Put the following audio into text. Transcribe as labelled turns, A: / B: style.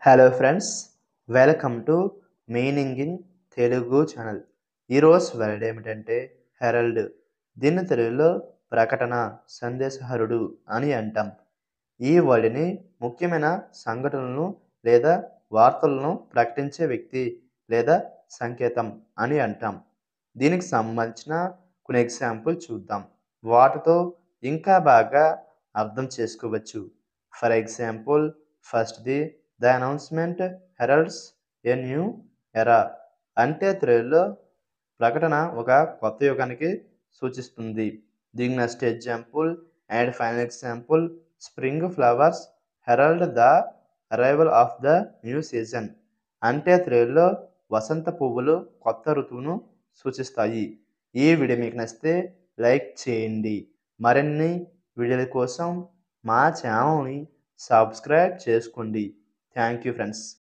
A: Hello friends, welcome to meaning in Telugu channel. ఈరోజు word ఏమిటంటే Harold. దీన్ని తెలుగులో ప్రకటన, సందేశహరుడు అని అంటాం. ఈ వర్డ్ని ముఖ్యమైన సంఘటనలను లేదా వార్తలను ప్రకటించే వ్యక్తి లేదా సంకేతం అని అంటాం. దీనికి సంబంధించిన కొన్ని ఎగ్జాంపుల్ చూద్దాం. వాటితో ఇంకా బాగా అర్థం చేసుకోవచ్చు. ఫర్ ఎగ్జాంపుల్, ఫస్ట్ది the announcement heralds a new era. అంటే తెలుగులో ప్రకటన ఒక కొత్త యుగానికి సూచిస్తుంది. దీని next example and final example, spring flowers herald the arrival of the new season. అంటే తెలుగులో వసంత పువ్వులు కొత్త ఋతువును సూచిస్తాయి. ఈ వీడియో మీకు నచ్చితే లైక్ చేయండి. మరిన్ని వీడియోల కోసం మా ఛానల్ని సబ్స్క్రైబ్ చేసుకోండి. Thank you friends.